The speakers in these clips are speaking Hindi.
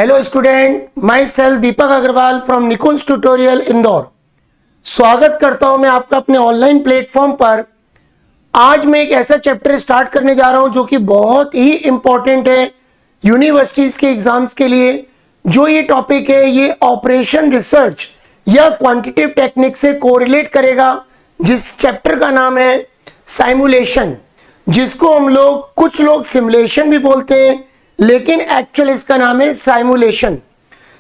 Hello student, myself Deepak Agrawal from Nikunj tutorial Indore. स्वागत करता हूं मैं आपका अपने ऑनलाइन प्लेटफॉर्म पर। आज मैं एक ऐसा चैप्टर स्टार्ट करने जा रहा हूं जो कि बहुत ही इंपॉर्टेंट है यूनिवर्सिटीज के एग्जाम्स के लिए। जो ये टॉपिक है ये ऑपरेशन रिसर्च या क्वांटिटेटिव टेक्निक से कोरिलेट करेगा, जिस चैप्टर का नाम है साइमुलेशन, जिसको हम लोग कुछ लोग सिमुलेशन भी बोलते हैं, लेकिन एक्चुअल इसका नाम है साइमुलेशन।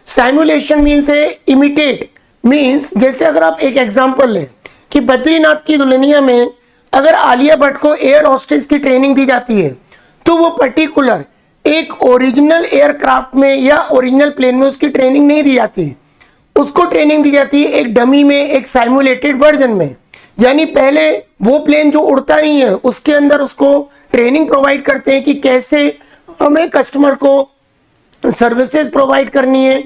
साइमुलेशन मीन्स है इमिटेट, मीन्स जैसे अगर आप एक एग्जांपल लें कि बद्रीनाथ की दुल्हनिया में अगर आलिया भट्ट को एयर होस्टेस की ट्रेनिंग दी जाती है तो वो पर्टिकुलर एक ओरिजिनल एयरक्राफ्ट में या ओरिजिनल प्लेन में उसकी ट्रेनिंग नहीं दी जाती, उसको ट्रेनिंग दी जाती है एक डमी में, एक साइमुलेटेड वर्जन में। यानी पहले वो प्लेन जो उड़ता नहीं है उसके अंदर उसको ट्रेनिंग प्रोवाइड करते हैं कि कैसे हमें कस्टमर को सर्विसेज प्रोवाइड करनी है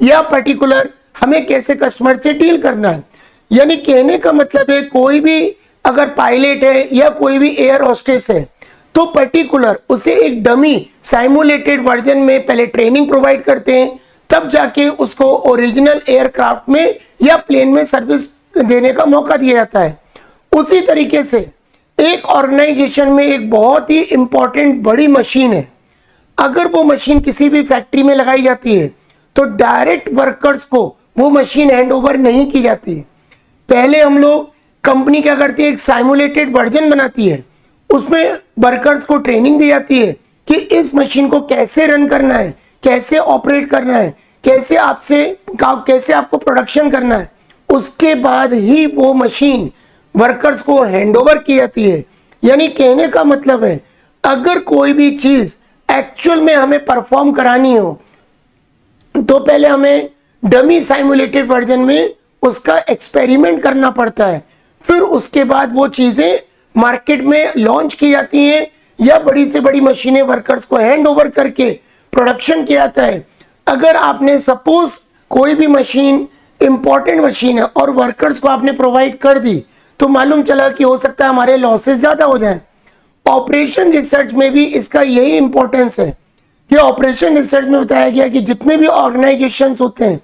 या पर्टिकुलर हमें कैसे कस्टमर से डील करना है। यानी कहने का मतलब है कोई भी अगर पायलट है या कोई भी एयर होस्टेस है तो पर्टिकुलर उसे एक डमी साइमुलेटेड वर्जन में पहले ट्रेनिंग प्रोवाइड करते हैं, तब जाके उसको ओरिजिनल एयरक्राफ्ट में या प्लेन में सर्विस देने का मौका दिया जाता है। उसी तरीके से एक ऑर्गेनाइजेशन में एक बहुत ही इंपॉर्टेंट बड़ी मशीन है, अगर वो मशीन किसी भी फैक्ट्री में लगाई जाती है तो डायरेक्ट वर्कर्स को वो मशीन हैंड ओवर नहीं की जाती। पहले हम लोग कंपनी क्या करती है, एक साइमुलेटेड वर्जन बनाती है, उसमें वर्कर्स को ट्रेनिंग दी जाती है कि इस मशीन को कैसे रन करना है, कैसे ऑपरेट करना है, कैसे आपको प्रोडक्शन करना है। उसके बाद ही वो मशीन वर्कर्स को हैंड ओवर की जाती है। यानी कहने का मतलब है अगर कोई भी चीज एक्चुअल में हमें परफॉर्म करानी हो तो पहले हमें डमी साइमुलेटेड वर्जन में उसका एक्सपेरिमेंट करना पड़ता है, फिर उसके बाद वो चीजें मार्केट में लॉन्च की जाती हैं या बड़ी से बड़ी मशीनें वर्कर्स को हैंड ओवर करके प्रोडक्शन किया जाता है। अगर आपने सपोज कोई भी मशीन इंपॉर्टेंट मशीन है और वर्कर्स को आपने प्रोवाइड कर दी तो मालूम चला कि हो सकता है हमारे लॉसेस ज्यादा हो जाए। ऑपरेशन रिसर्च में भी इसका यही इंपॉर्टेंस है कि ऑपरेशन रिसर्च में बताया गया कि जितने भी ऑर्गेनाइजेशंस होते हैं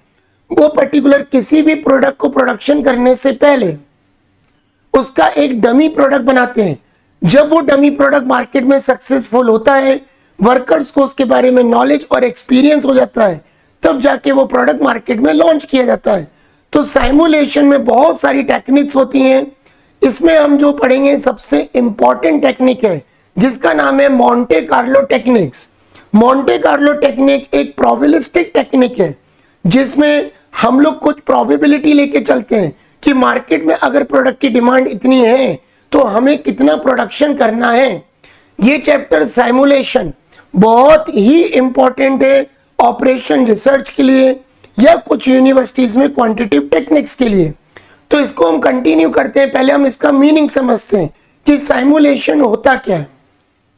वो पर्टिकुलर किसी भी प्रोडक्ट को प्रोडक्शन करने से पहले उसका एक डमी प्रोडक्ट बनाते हैं। जब वो डमी प्रोडक्ट मार्केट में सक्सेसफुल होता है, वर्कर्स को उसके बारे में नॉलेज और एक्सपीरियंस हो जाता है, तब जाके वो प्रोडक्ट मार्केट में लॉन्च किया जाता है। तो साइमुलेशन में बहुत सारी टेक्निक्स होती हैं। इसमें हम जो पढ़ेंगे सबसे इंपॉर्टेंट टेक्निक है जिसका नाम है Monte Carlo techniques. Monte Carlo technique एक प्रोबेबिलिस्टिक टेक्निक है जिसमें हम लोग कुछ प्रोबेबिलिटी लेके चलते हैं कि मार्केट में अगर प्रोडक्ट की डिमांड इतनी है तो हमें कितना प्रोडक्शन करना है। ये चैप्टर साइमुलेशन बहुत ही इंपॉर्टेंट है ऑपरेशन रिसर्च के लिए या कुछ यूनिवर्सिटीज में क्वांटिटेटिव टेक्निक्स के लिए। तो इसको हम कंटिन्यू करते हैं। पहले हम इसका मीनिंग समझते हैं कि साइमुलेशन होता क्या है।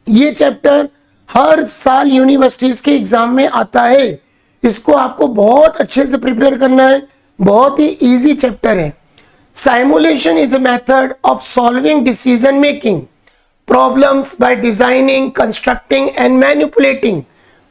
ये चैप्टर हर साल यूनिवर्सिटीज के एग्जाम में आता है, इसको आपको बहुत अच्छे से प्रिपेयर करना है। बहुत ही इजी चैप्टर है। Simulation is a method of solving decision making problems bye designing, constructing and manipulating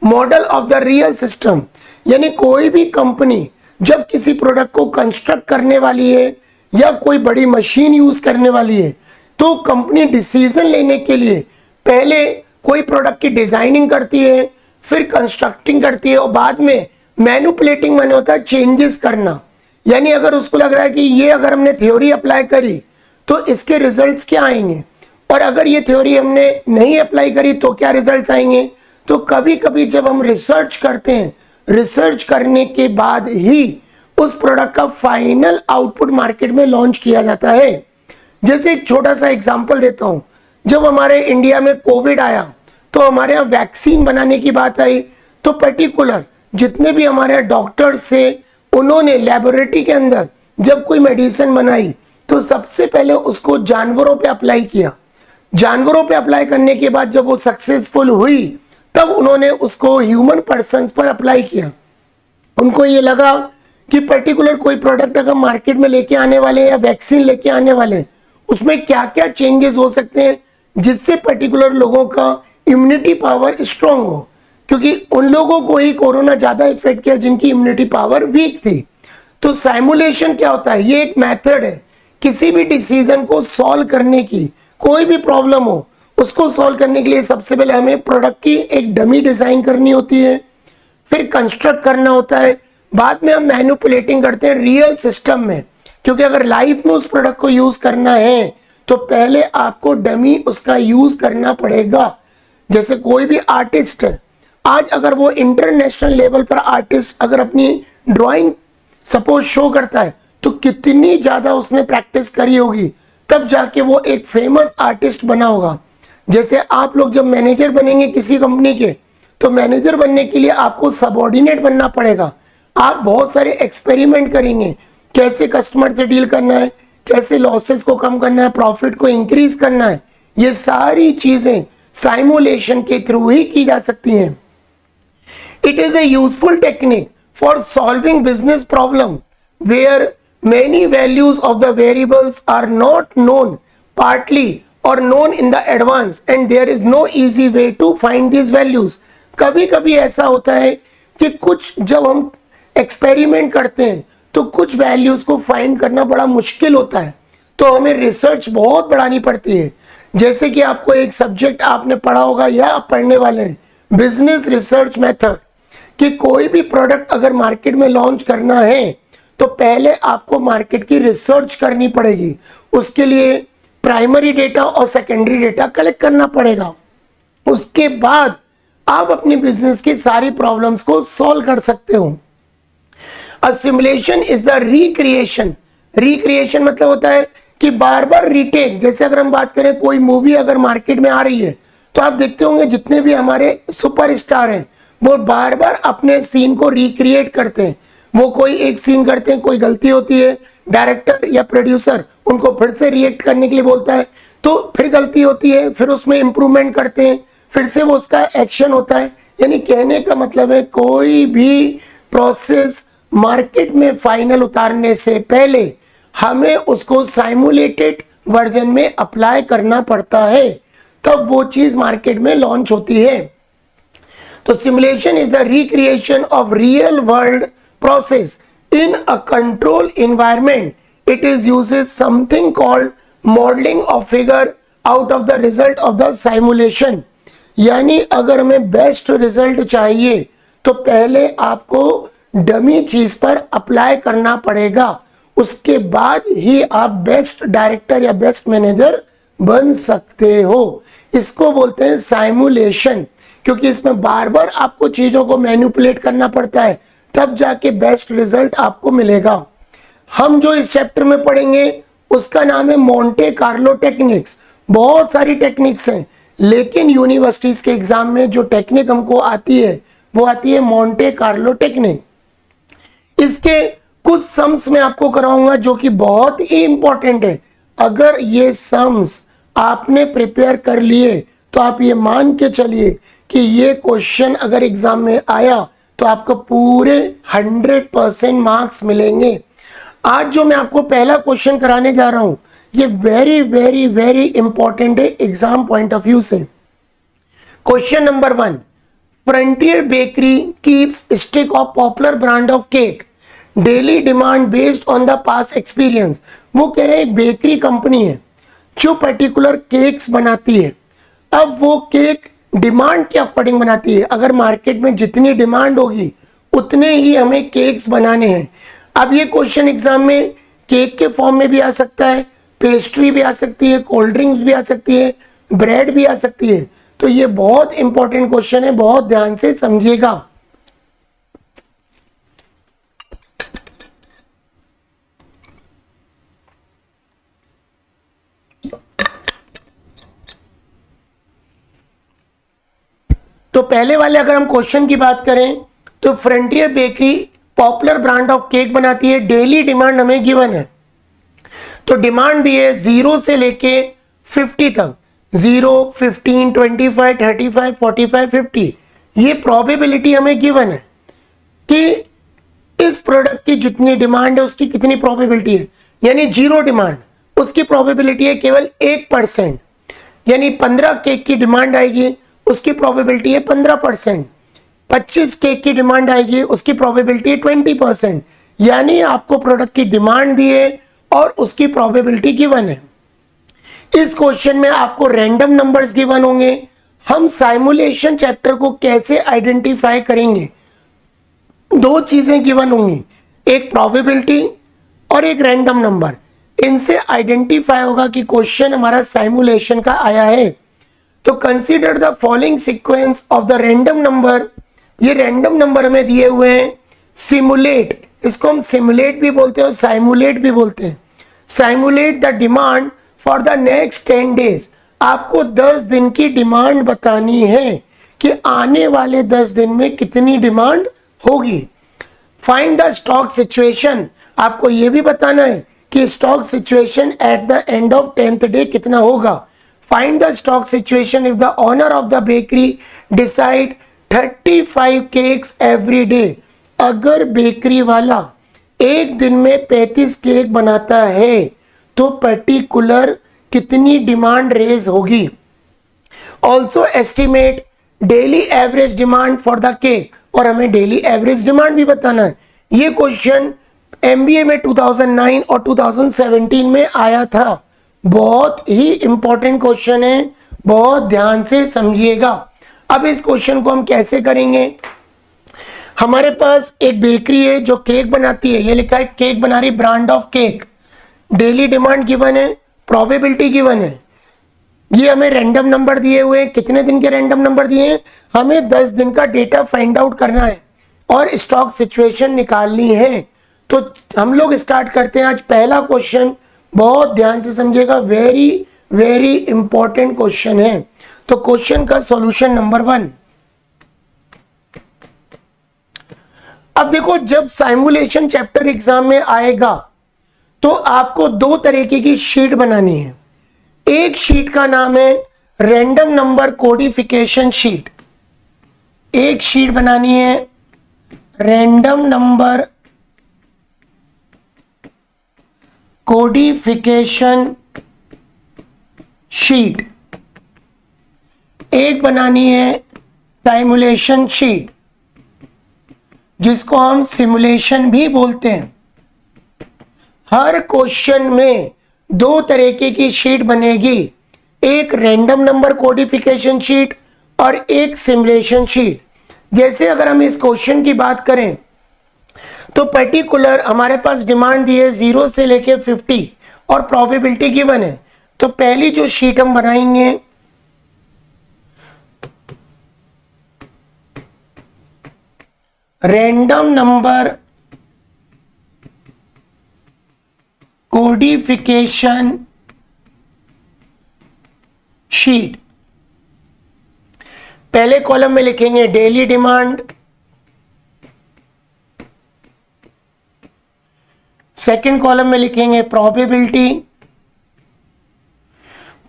model of the real system. यानी कोई भी कंपनी जब किसी प्रोडक्ट को कंस्ट्रक्ट करने वाली है या कोई बड़ी मशीन यूज करने वाली है तो कंपनी डिसीजन लेने के लिए पहले कोई प्रोडक्ट की डिजाइनिंग करती है, फिर कंस्ट्रक्टिंग करती है और बाद में मैनिपुलेटिंग माने होता है चेंजेस करना। यानी अगर उसको लग रहा है कि ये अगर हमने थ्योरी अप्लाई करी तो इसके रिजल्ट्स क्या आएंगे, और अगर ये थ्योरी हमने नहीं अप्लाई करी तो क्या रिजल्ट्स आएंगे। तो कभी कभी जब हम रिसर्च करते हैं, रिसर्च करने के बाद ही उस प्रोडक्ट का फाइनल आउटपुट मार्केट में लॉन्च किया जाता है। जैसे एक छोटा सा एग्जांपल देता हूं, जब हमारे इंडिया में कोविड आया तो हमारे यहाँ वैक्सीन बनाने की बात आई तो पर्टिकुलर जितने भी हमारे डॉक्टर्स थे उन्होंने लेबोरेटरी के अंदर जब कोई मेडिसिन बनाई तो सबसे पहले उसको जानवरों पे अप्लाई किया। जानवरों पे अप्लाई करने के बाद जब वो सक्सेसफुल हुई तब उन्होंने उसको ह्यूमन पर्सन्स पर अप्लाई किया। उनको ये लगा कि पर्टिकुलर कोई प्रोडक्ट अगर मार्केट में लेके आने वाले या वैक्सीन लेके आने वाले उसमें क्या क्या चेंजेस हो सकते हैं जिससे पर्टिकुलर लोगों का इम्यूनिटी पावर स्ट्रांग हो। क्योंकि उन लोगों को ही कोरोना ज्यादा इफेक्ट किया जिनकी इम्यूनिटी पावर वीक थी। तो साइमुलेशन क्या होता है? ये एक मेथड है किसी भी डिसीजन को सॉल्व करने की, कोई भी प्रॉब्लम हो उसको सॉल्व करने के लिए सबसे पहले हमें प्रोडक्ट की एक डमी डिजाइन करनी होती है, फिर कंस्ट्रक्ट करना होता है, बाद में हम मैनिपुलेटिंग करते हैं रियल सिस्टम में। क्योंकि अगर लाइफ में उस प्रोडक्ट को यूज करना है तो पहले आपको डमी उसका यूज करना पड़ेगा। जैसे कोई भी आर्टिस्ट है, आज अगर वो इंटरनेशनल लेवल पर आर्टिस्ट अगर अपनी ड्राइंग सपोज शो करता है तो कितनी ज्यादा उसने प्रैक्टिस करी होगी, तब जाके वो एक फेमस आर्टिस्ट बना होगा। जैसे आप लोग जब मैनेजर बनेंगे किसी कंपनी के, तो मैनेजर बनने के लिए आपको सबऑर्डिनेट बनना पड़ेगा। आप बहुत सारे एक्सपेरिमेंट करेंगे, कैसे कस्टमर से डील करना है, कैसे लॉसेस को कम करना है, प्रॉफिट को इंक्रीज करना है। ये सारी चीजें साइमुलेशन के थ्रू ही की जा सकती हैं। It is a useful technique for solving business problem where many values of the variables are not known partly or known in the advance and there is no easy way to find these values। कभी कभी ऐसा होता है कि कुछ जब हम एक्सपेरिमेंट करते हैं तो कुछ वैल्यूज को फाइंड करना बड़ा मुश्किल होता है, तो हमें रिसर्च बहुत बढ़ानी पड़ती है। जैसे कि आपको एक सब्जेक्ट आपने पढ़ा होगा या आप पढ़ने वाले हैं, बिजनेस रिसर्च मेथड, कि कोई भी प्रोडक्ट अगर मार्केट में लॉन्च करना है तो पहले आपको मार्केट की रिसर्च करनी पड़ेगी। उसके लिए प्राइमरी डेटा और सेकेंडरी डेटा कलेक्ट करना पड़ेगा। उसके बाद आप अपनी बिजनेस की सारी प्रॉब्लम्स को सॉल्व कर सकते हो। A simulation is the recreation. Recreation मतलब होता है कि बार बार रीटेक। जैसे अगर हम बात करें, कोई मूवी अगर मार्केट में आ रही है तो आप देखते होंगे जितने भी हमारे सुपरस्टार हैं वो बार बार अपने सीन को रिक्रिएट करते हैं। वो कोई एक सीन करते हैं, कोई गलती होती है, डायरेक्टर या प्रोड्यूसर उनको फिर से रिएक्ट करने के लिए बोलता है, तो फिर गलती होती है, फिर उसमें इंप्रूवमेंट करते हैं, फिर से वो उसका एक्शन होता है। यानी कहने का मतलब है कोई भी प्रोसेस मार्केट में फाइनल उतारने से पहले हमें उसको साइमुलेटेड वर्जन में अप्लाई करना पड़ता है, तब वो चीज मार्केट में लॉन्च होती है। तो simulation is the recreation of real world process in a control environment. It is uses something called modelling of figure out of the result of the simulation. यानी अगर हमें बेस्ट रिजल्ट चाहिए तो पहले आपको डमी चीज पर अप्लाई करना पड़ेगा, उसके बाद ही आप बेस्ट डायरेक्टर या बेस्ट मैनेजर बन सकते हो। इसको बोलते हैं साइमुलेशन, क्योंकि इसमें बार बार आपको चीजों को मैनिपुलेट करना पड़ता है, तब जाके बेस्ट रिजल्ट आपको मिलेगा। हम जो इस चैप्टर में पढ़ेंगे उसका नाम है मोंटे कार्लो टेक्निक्स। बहुत सारी टेक्निक्स हैं, लेकिन यूनिवर्सिटीज के एग्जाम में जो टेक्निक हमको आती है वो आती है मोंटे कार्लो टेक्निक। इसके कुछ सम्स मैं आपको कराऊंगा जो कि बहुत ही इंपॉर्टेंट है। अगर ये सम्स आपने प्रिपेयर कर लिए तो आप ये मान के चलिए कि ये क्वेश्चन अगर एग्जाम में आया तो आपको पूरे 100% मार्क्स मिलेंगे। आज जो मैं आपको पहला क्वेश्चन कराने जा रहा हूं ये वेरी वेरी वेरी इंपॉर्टेंट है एग्जाम पॉइंट ऑफ व्यू से। Question number 1, frontier bakery keeps stick of popular brand of cake, daily demand based on the past experience. वो कह रहे हैं एक बेकरी कंपनी है जो पर्टिकुलर केक्स बनाती है। अब वो केक डिमांड के अकॉर्डिंग बनाती है। अगर मार्केट में जितनी डिमांड होगी उतने ही हमें केक्स बनाने हैं। अब ये क्वेश्चन एग्जाम में केक के फॉर्म में भी आ सकता है, पेस्ट्री भी आ सकती है, कोल्ड ड्रिंक्स भी आ सकती है, ब्रेड भी आ सकती है। तो ये बहुत इंपॉर्टेंट क्वेश्चन है, बहुत ध्यान से समझिएगा। तो पहले वाले अगर हम क्वेश्चन की बात करें तो frontier bakery popular brand of cake बनाती है, डेली डिमांड हमें गिवन है। तो डिमांड दी है 0 से लेके 50 तक, 0, 15, 25, 35, 45, 50। ये प्रोबेबिलिटी हमें गिवन है कि इस प्रोडक्ट की जितनी डिमांड है उसकी कितनी प्रोबेबिलिटी है। यानी 0 डिमांड, उसकी प्रोबेबिलिटी है केवल 1%। यानी 15 केक की डिमांड आएगी, उसकी प्रोबेबिलिटी है 15%। 25 केक की डिमांड आएगी, उसकी प्रोबेबिलिटी है 20%, यानी आपको प्रोडक्ट की डिमांड दी है और उसकी प्रोबेबिलिटी गिवन है। इस क्वेश्चन में आपको रैंडम नंबर्स गिवन होंगे। हम साइमुलेशन चैप्टर को कैसे आइडेंटिफाई करेंगे? दो चीजें गिवन होंगी, एक प्रोबेबिलिटी और एक रैंडम नंबर। इनसे आइडेंटिफाई होगा कि क्वेश्चन हमारा साइमुलेशन का आया है। तो consider the following sequence of the random number. ये रैंडम नंबर में दिए हुए हैं। सिमुलेट, इसको हम सिमुलेट भी बोलते हैं और साइमुलेट भी बोलते हैं। Simulate the demand for the next 10 days. आपको 10 दिन की डिमांड बतानी है कि आने वाले 10 दिन में कितनी डिमांड होगी। फाइंड द स्टॉक सिचुएशन, आपको यह भी बताना है कि stock situation at the end of 10th day कितना होगा। Find the stock situation if the owner of the bakery decide 35 cakes every day. अगर बेकरी वाला एक दिन में 35 केक बनाता है तो पर्टिकुलर कितनी डिमांड रेज होगी। Also estimate daily average demand for the cake, और हमें डेली एवरेज डिमांड भी बताना है। ये क्वेश्चन MBA में 2009 और 2017 में आया था। बहुत ही इंपॉर्टेंट क्वेश्चन है, बहुत ध्यान से समझिएगा। अब इस क्वेश्चन को हम कैसे करेंगे? हमारे पास एक बेकरी है जो केक बनाती है, ये लिखा है केक बना रही, brand of cake. Daily demand given है, प्रोबेबिलिटी गिवन है। ये हमें रैंडम नंबर दिए हुए हैं। कितने दिन के रैंडम नंबर दिए हैं? हमें 10 दिन का डेटा फाइंड आउट करना है और स्टॉक सिचुएशन निकालनी है। तो हम लोग स्टार्ट करते हैं आज पहला क्वेश्चन। बहुत ध्यान से समझिएगा, वेरी वेरी इंपॉर्टेंट क्वेश्चन है। तो क्वेश्चन का सॉल्यूशन नंबर 1। अब देखो, जब साइमुलेशन चैप्टर एग्जाम में आएगा तो आपको दो तरीके की शीट बनानी है। एक शीट का नाम है रैंडम नंबर कोडिफिकेशन शीट। एक शीट बनानी है रैंडम नंबर कोडिफिकेशन शीट। एक बनानी है साइमुलेशन शीट, जिसको हम सिमुलेशन भी बोलते हैं। हर क्वेश्चन में दो तरीके की शीट बनेगी, एक रैंडम नंबर कोडिफिकेशन शीट और एक सिमुलेशन शीट। जैसे अगर हम इस क्वेश्चन की बात करें तो पर्टिकुलर हमारे पास डिमांड दी है 0 से लेके 50 और प्रोबेबिलिटी गिवन है। तो पहली जो शीट हम बनाएंगे, रैंडम नंबर कोडिफिकेशन शीट। पहले कॉलम में लिखेंगे डेली डिमांड, सेकंड कॉलम में लिखेंगे प्रोबेबिलिटी।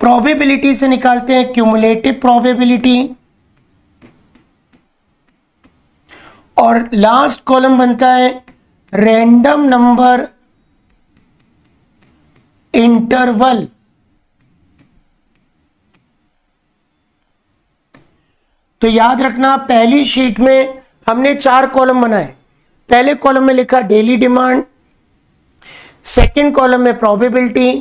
प्रोबेबिलिटी से निकालते हैं क्यूमुलेटिव प्रोबेबिलिटी, और लास्ट कॉलम बनता है रैंडम नंबर इंटरवल। तो याद रखना, पहली शीट में हमने 4 कॉलम बनाए। पहले कॉलम में लिखा डेली डिमांड, सेकंड कॉलम में प्रोबेबिलिटी,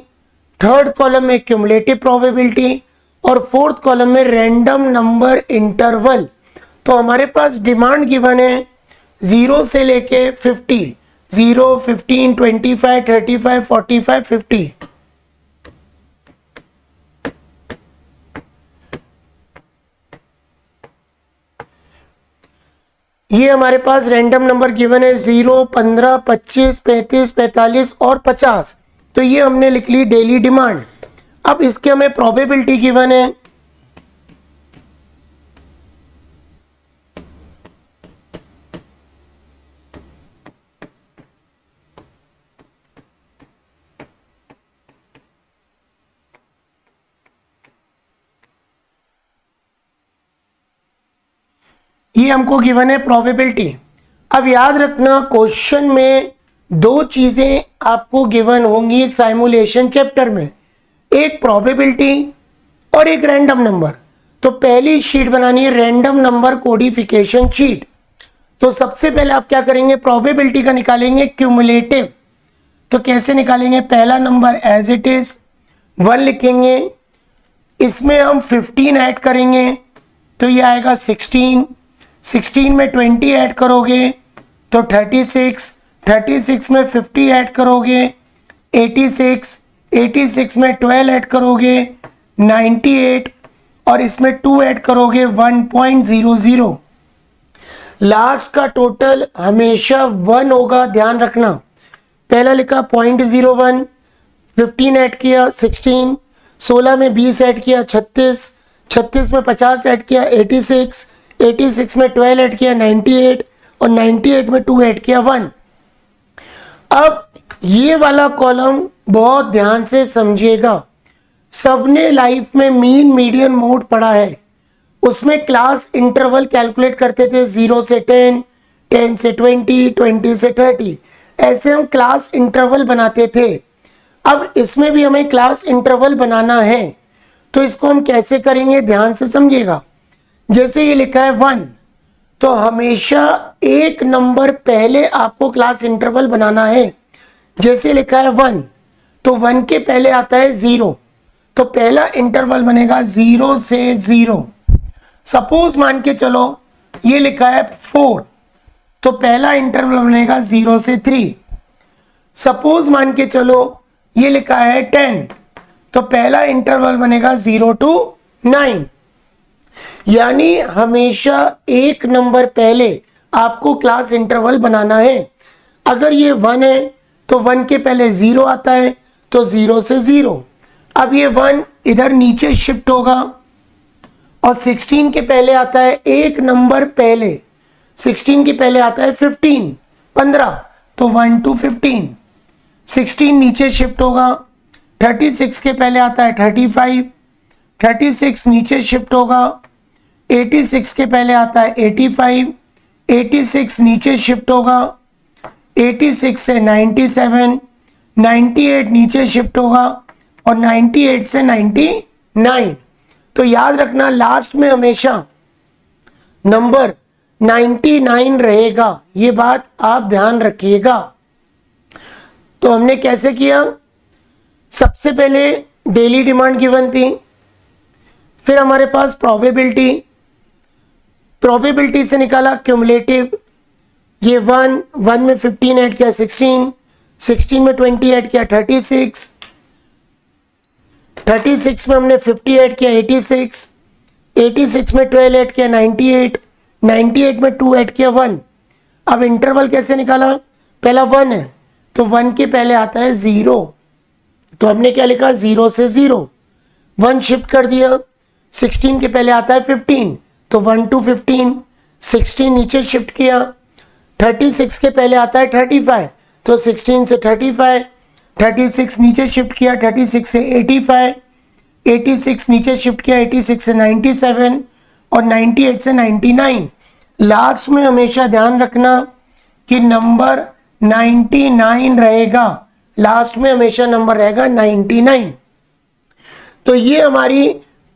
थर्ड कॉलम में क्यूमुलेटिव प्रोबेबिलिटी और फोर्थ कॉलम में रैंडम नंबर इंटरवल। तो हमारे पास डिमांड गिवन है 0 से लेके 50, 0, 15, 25, 35, 45, 50। ये हमारे पास रैंडम नंबर गिवन है 0, 15, 25, 35, 45 और 50। तो ये हमने लिख ली डेली डिमांड। अब इसके हमें प्रोबेबिलिटी गिवन है ये हमको गिवन है प्रोबेबिलिटी। अब याद रखना, क्वेश्चन में दो चीजें आपको गिवन होंगी साइमुलेशन चैप्टर में, एक प्रोबेबिलिटी और एक रैंडम नंबर। तो पहली शीट बनानी है रैंडम नंबर कोडिफिकेशन शीट। तो सबसे पहले आप क्या करेंगे, प्रोबेबिलिटी का निकालेंगे क्यूमुलेटिव। तो कैसे निकालेंगे, पहला नंबर एज इट इज 1 लिखेंगे, इसमें हम 15 ऐड करेंगे तो ये आएगा 16, 16 में 20 ऐड करोगे तो 36, 36 में 50 ऐड करोगे 86, 86 में 12 ऐड करोगे 98 और इसमें 2 ऐड करोगे 1.00। लास्ट का टोटल हमेशा 1 होगा, ध्यान रखना। पहला लिखा 0.01, 15 ऐड किया 16, 16 में 20 ऐड किया 36, 36 में 50 ऐड किया 86, 86 में 12 ऐड किया 98 और 98 में 2 ऐड किया 1। अब ये वाला कॉलम बहुत ध्यान से समझिएगा। सबने लाइफ में मीन मीडियन मोड पढ़ा है, उसमें क्लास इंटरवल कैलकुलेट करते थे 0 से 10, 10 से 20, 20 से 30, ऐसे हम क्लास इंटरवल बनाते थे। अब इसमें भी हमें क्लास इंटरवल बनाना है, तो इसको हम कैसे करेंगे, ध्यान से समझिएगा। जैसे ये लिखा है 1, तो हमेशा एक नंबर पहले आपको क्लास इंटरवल बनाना है। जैसे लिखा है 1, तो 1 के पहले आता है 0, तो पहला इंटरवल बनेगा 0 से 0। सपोज मान के चलो ये लिखा है 4, तो पहला इंटरवल बनेगा 0 से 3। सपोज मान के चलो ये लिखा है 10, तो पहला इंटरवल बनेगा 0 to 9। यानी हमेशा एक नंबर पहले आपको क्लास इंटरवल बनाना है। अगर ये 1 है तो 1 के पहले 0 आता है, तो 0 से 0। अब ये 1 इधर नीचे शिफ्ट होगा और 16 के पहले आता है एक नंबर पहले, 16 के पहले आता है 15, 15, तो 1 to 15। 16 नीचे शिफ्ट होगा, 36 के पहले आता है 35, 36 नीचे शिफ्ट होगा, 86 के पहले आता है 85, 86 नीचे शिफ्ट होगा, 86 से 97, 98 नीचे शिफ्ट होगा और 98 से 99। तो याद रखना लास्ट में हमेशा नंबर 99 रहेगा, ये बात आप ध्यान रखिएगा। तो हमने कैसे किया, सबसे पहले डेली डिमांड गिवन थी, फिर हमारे पास प्रोबेबिलिटी, प्रोबेबिलिटी से निकाला क्यूमुलेटिव। ये 1, 1 में 15 ऐड किया 16, 16 में 20 ऐड किया 36, 36 में हमने 50 ऐड किया 86, 86 में 12 ऐड किया 98, 98 में 2 ऐड किया 1। अब इंटरवल कैसे निकाला, पहला 1 है तो 1 के पहले आता है 0, तो हमने क्या लिखा 0 से 0। 1 शिफ्ट कर दिया, 16 के पहले आता है 15, तो 1 to 15, 16 नीचे शिफ्ट किया, 36 के पहले आता है 35, तो 16 से 35, 36 नीचे शिफ्ट किया, 36 से 85, 86 नीचे शिफ्ट किया, 86 से 97 और 98 से 99। लास्ट में हमेशा ध्यान रखना कि नंबर 99 रहेगा, लास्ट में हमेशा नंबर रहेगा 99। तो ये हमारी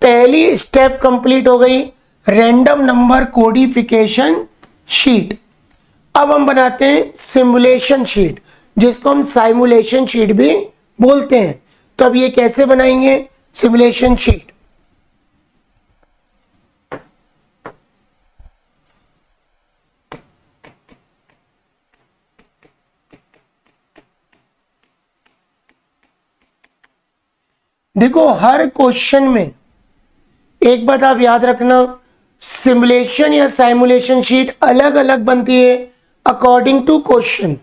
पहली स्टेप कंप्लीट हो गई, रैंडम नंबर कोडिफिकेशन शीट। अब हम बनाते हैं सिमुलेशन शीट, जिसको हम साइमुलेशन शीट भी बोलते हैं। तो अब ये कैसे बनाएंगे सिमुलेशन शीट, देखो हर क्वेश्चन में एक बात आप याद रखना, सिमुलेशन या साइमुलेशन शीट अलग अलग बनती है अकॉर्डिंग टू क्वेश्चन।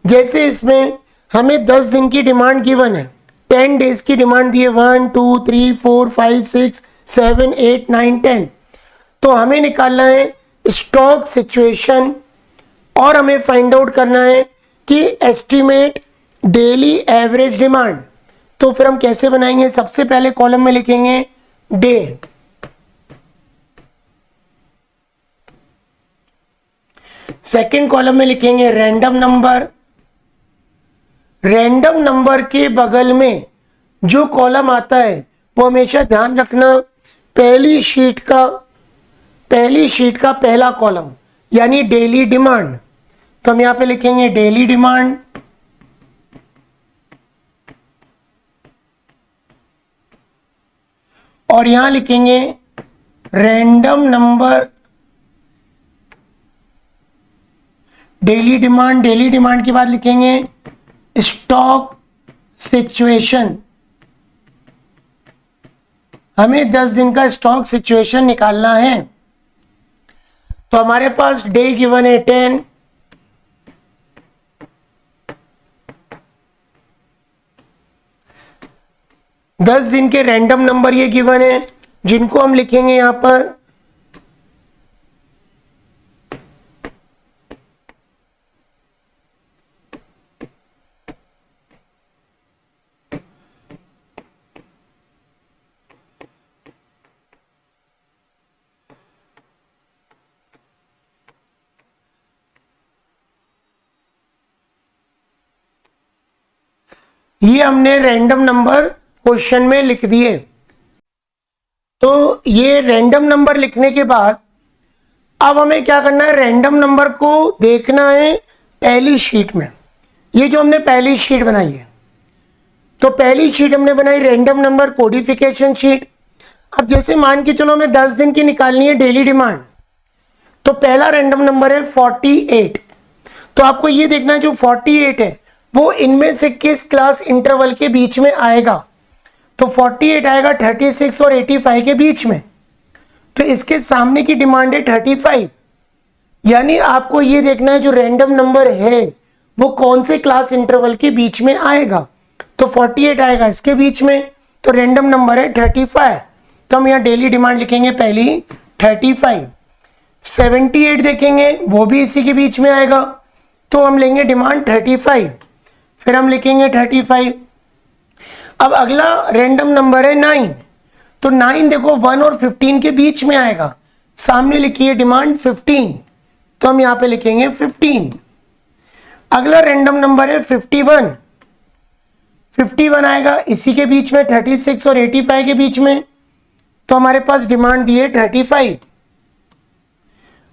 जैसे इसमें हमें 10 दिन की डिमांड गिवन है, 10 डेज की डिमांड दी है, 1 2 3 4 5 6 7 8 9 10। तो हमें निकालना है स्टॉक सिचुएशन और हमें फाइंड आउट करना है कि एस्टिमेट डेली एवरेज डिमांड। तो फिर हम कैसे बनाएंगे, सबसे पहले कॉलम में लिखेंगे डे, सेकंड कॉलम में लिखेंगे रैंडम नंबर। रैंडम नंबर के बगल में जो कॉलम आता है वो हमेशा ध्यान रखना पहली शीट का पहला कॉलम यानी डेली डिमांड, तो हम यहां पे लिखेंगे डेली डिमांड, और यहां लिखेंगे random number daily demand. Daily demand के बाद लिखेंगे स्टॉक सिचुएशन। हमें 10 दिन का स्टॉक सिचुएशन निकालना है, तो हमारे पास डे गिवन है 10, दस दिन के रैंडम नंबर ये गिवन है जिनको हम लिखेंगे यहां पर ये हमने रैंडम नंबर क्वेश्चन में लिख दिए। तो ये रैंडम नंबर लिखने के बाद अब हमें क्या करना है, रैंडम नंबर को देखना है पहली शीट में। ये जो हमने पहली शीट बनाई है, तो पहली शीट हमने बनाई रैंडम नंबर कोडिफिकेशन शीट। अब जैसे मान के चलो हमें 10 दिन की निकालनी है डेली डिमांड, तो पहला रैंडम नंबर है 48। तो आपको ये देखना है जो 48 है वो इनमें से किस क्लास इंटरवल के बीच में आएगा। तो 48 आएगा 36 और 85 के बीच में, तो इसके सामने की डिमांड है 35। यानी आपको ये देखना है जो रैंडम नंबर है वो कौन से क्लास इंटरवल के बीच में आएगा। तो 48 आएगा इसके बीच में, तो रैंडम नंबर है 35। तो हम यहाँ डेली डिमांड लिखेंगे पहली 35। 78 देखेंगे वो भी इसी के बीच में आएगा, तो हम लेंगे डिमांड 35, फिर हम लिखेंगे 35। अब अगला रैंडम नंबर है 9, तो 9 देखो 1 और 15 के बीच में आएगा, सामने लिखिए डिमांड 15, तो हम यहां पे लिखेंगे 15। अगला रैंडम नंबर है 51, 51 आएगा इसी के बीच में 36 और 85 के बीच में, तो हमारे पास डिमांड दी है 35।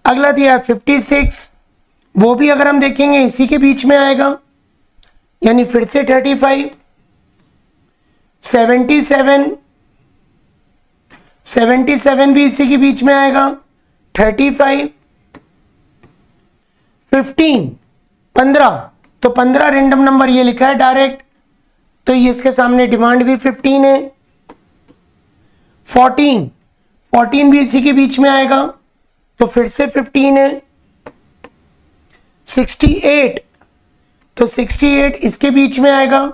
अगला दिया है 56, वो भी अगर हम देखेंगे इसी के बीच में आएगा, यानी फिर से 35। 77 भी इसी के बीच में आएगा 35। 15, तो 15 रैंडम नंबर ये लिखा है डायरेक्ट, तो ये इसके सामने डिमांड भी 15 है। 14 भी इसी के बीच में आएगा, तो फिर से 15 है। 68, तो 68 इसके बीच में आएगा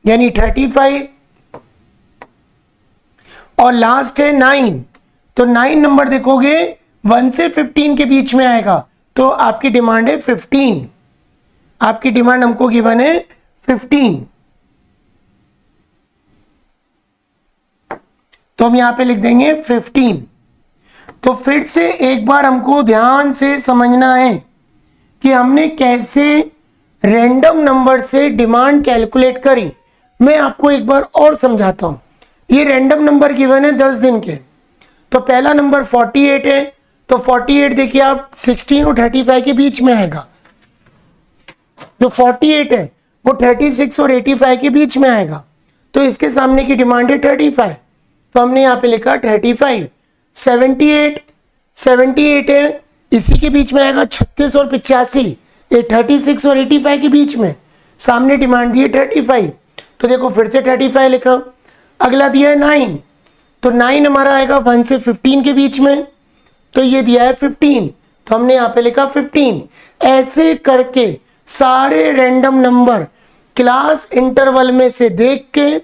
यानी 35। और लास्ट है 9, तो 9 नंबर देखोगे 1 से 15 के बीच में आएगा, तो आपकी डिमांड है 15। आपकी डिमांड हमको गिवन है 15, तो हम यहां पे लिख देंगे 15। तो फिर से एक बार हमको ध्यान से समझना है कि हमने कैसे रैंडम नंबर से डिमांड कैलकुलेट करी। मैं आपको एक बार और समझाता हूं। ये रैंडम नंबर गिवन है 10 दिन के, तो पहला नंबर 48 है, तो 48 देखिए आप 16 और 35 के बीच में आएगा। जो 48 है वो 36 और 85 के बीच में आएगा, तो इसके सामने की डिमांड है 35, तो हमने यहाँ पे लिखा 35। 78 है इसी के बीच में आएगा 36 और 85, 36 और 85 के बीच में, सामने डिमांड दी है 35, तो देखो फिर से 35 लिखा। अगला दिया है 9, तो 9 हमारा आएगा 1 से 15 के बीच में, तो ये दिया है 15, तो हमने यहाँ पे लिखा 15। ऐसे करके सारे रैंडम नंबर क्लास इंटरवल में से देख के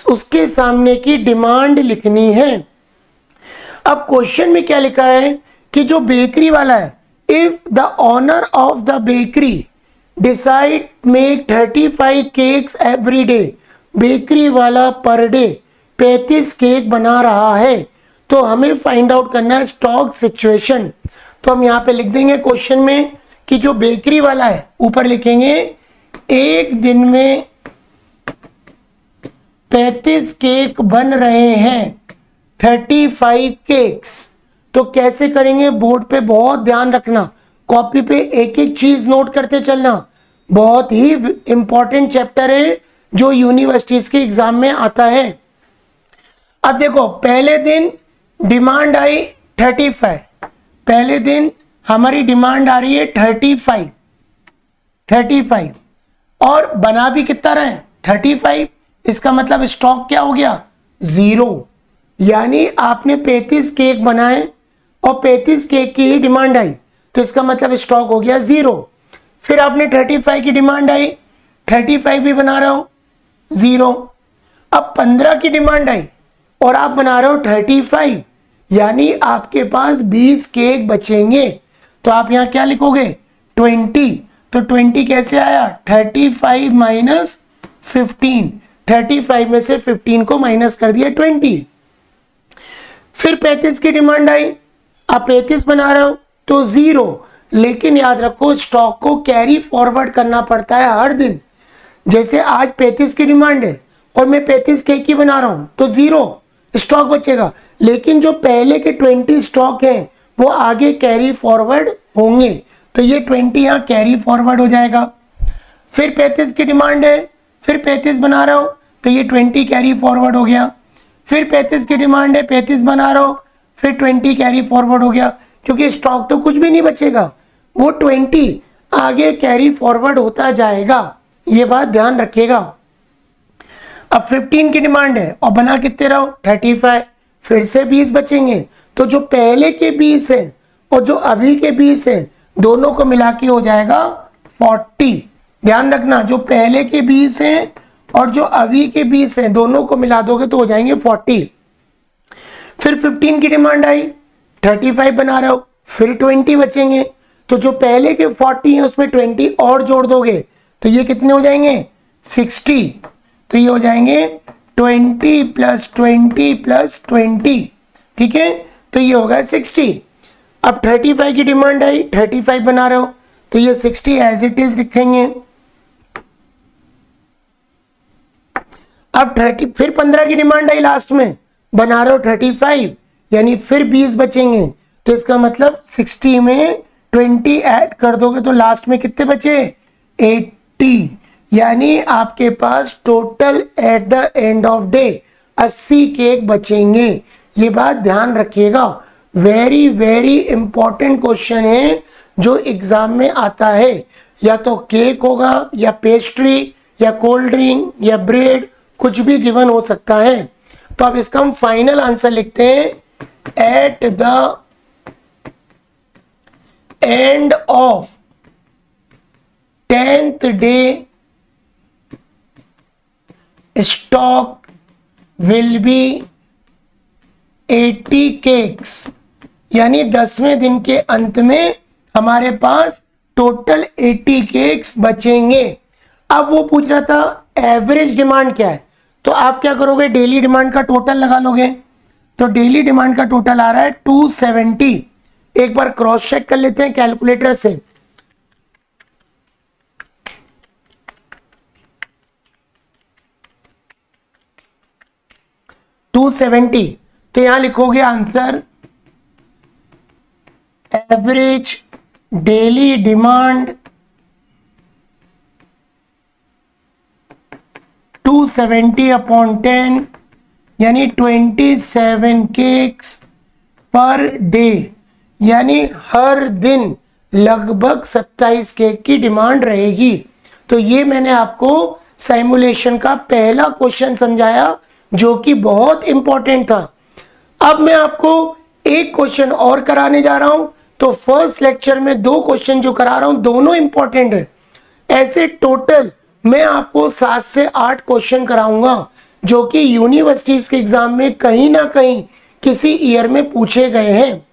उसके सामने की डिमांड लिखनी है। अब क्वेश्चन में क्या लिखा है कि जो बेकरी वाला है, if the owner of the bakery decide make 35 cakes every day, bakery वाला पर डे 35 केक बना रहा है, तो हमें फाइंड आउट करना है स्टॉक सिचुएशन। तो हम यहाँ पे लिख देंगे क्वेश्चन में कि जो बेकरी वाला है, ऊपर लिखेंगे एक दिन में 35 केक बन रहे हैं, 35 केक्स। तो कैसे करेंगे, बोर्ड पे बहुत ध्यान रखना, कॉपी पे एक एक चीज नोट करते चलना। बहुत ही इंपॉर्टेंट चैप्टर है जो यूनिवर्सिटीज के एग्जाम में आता है। अब देखो, पहले दिन डिमांड आई 35, पहले दिन हमारी डिमांड आ रही है 35 और बना भी कितना रहे 35। इसका मतलब स्टॉक क्या हो गया, 0। यानी आपने 35 केक बनाए और 35 केक की ही डिमांड आई, तो इसका मतलब स्टॉक हो गया 0। फिर आपने 35 की डिमांड आई, 35 भी बना रहे हो, 0। अब 15 की डिमांड आई और आप बना रहे हो 35, यानी आपके पास 20 केक बचेंगे। तो आप यहां क्या लिखोगे, 20। तो 20 कैसे आया, 35 माइनस 15, 35 में से 15 को माइनस कर दिया 20। फिर 35 की डिमांड आई, आप 35 बना रहे हो तो 0, लेकिन याद रखो स्टॉक को कैरी फॉरवर्ड करना पड़ता है हर दिन। जैसे आज 35 की डिमांड है और मैं 35 केक की बना रहा हूं तो 0 स्टॉक बचेगा, लेकिन जो पहले के 20 स्टॉक है वो आगे कैरी फॉरवर्ड होंगे, तो ये 20 यहां कैरी फॉरवर्ड हो जाएगा। फिर 35 की डिमांड है, फिर 35 बना रहा हो तो ये 20 कैरी फॉरवर्ड हो गया। फिर 35 की डिमांड है, 35 बना रहा हो, फिर 20 कैरी फॉरवर्ड हो गया, क्योंकि स्टॉक तो कुछ भी नहीं बचेगा, वो 20 आगे कैरी फॉरवर्ड होता जाएगा, ये बात ध्यान रखिएगा। अब 15 की डिमांड है और बना कितने रहो 35, फिर से 20 बचेंगे, तो जो पहले के 20 है और जो अभी के 20 है दोनों को मिला के हो जाएगा 40। ध्यान रखना, जो पहले के 20 हैं और जो अभी के 20 हैं दोनों को मिला दोगे तो हो जाएंगे 40। फिर 15 की डिमांड आई, 35 बना रहे हो, फिर 20 बचेंगे, तो जो पहले के 40 है उसमें 20 और जोड़ दोगे तो ये कितने हो जाएंगे 60। तो ये हो जाएंगे 20 प्लस 20 प्लस 20, ठीक है, तो ये होगा 60। अब 35 की डिमांड आई, 35 बना रहे हो तो ये 60 एज इट इज लिखेंगे। अब 30, फिर 15 की डिमांड आई लास्ट में, बना रहे हो 35, यानी फिर 20 बचेंगे, तो इसका मतलब 60 में 20 ऐड कर दोगे तो लास्ट में कितने बचे 80, यानी आपके पास total at the end of day 80 cake बचेंगे। ये बात ध्यान रखिएगा, वेरी वेरी इंपॉर्टेंट क्वेश्चन है जो एग्जाम में आता है, या तो केक होगा या पेस्ट्री या कोल्ड ड्रिंक या ब्रेड, कुछ भी गिवन हो सकता है। तो अब इसका हम फाइनल आंसर लिखते हैं, eight the end of 10th day stock will be 80 cakes, यानी 10वें दिन के अंत में हमारे पास टोटल 80 केक्स बचेंगे। अब वो पूछ रहा था एवरेज डिमांड क्या है, तो आप क्या करोगे डेली डिमांड का टोटल लगा लोगे, तो डेली डिमांड का टोटल आ रहा है 270। एक बार क्रॉस चेक कर लेते हैं कैलकुलेटर से, तो यहां लिखोगे answer average daily demand 270 upon 10, यानी 27 केक्स पर डे, यानी हर दिन लगभग 27 केक की डिमांड रहेगी। तो ये मैंने आपको सिमुलेशन का पहला क्वेश्चन समझाया जो कि बहुत इंपॉर्टेंट था। अब मैं आपको एक क्वेश्चन और कराने जा रहा हूं, तो फर्स्ट लेक्चर में 2 क्वेश्चन जो करा रहा हूं दोनों इंपॉर्टेंट है। ऐसे टोटल मैं आपको 7 से 8 क्वेश्चन कराऊंगा जो कि यूनिवर्सिटीज के एग्जाम में कहीं ना कहीं किसी ईयर में पूछे गए हैं।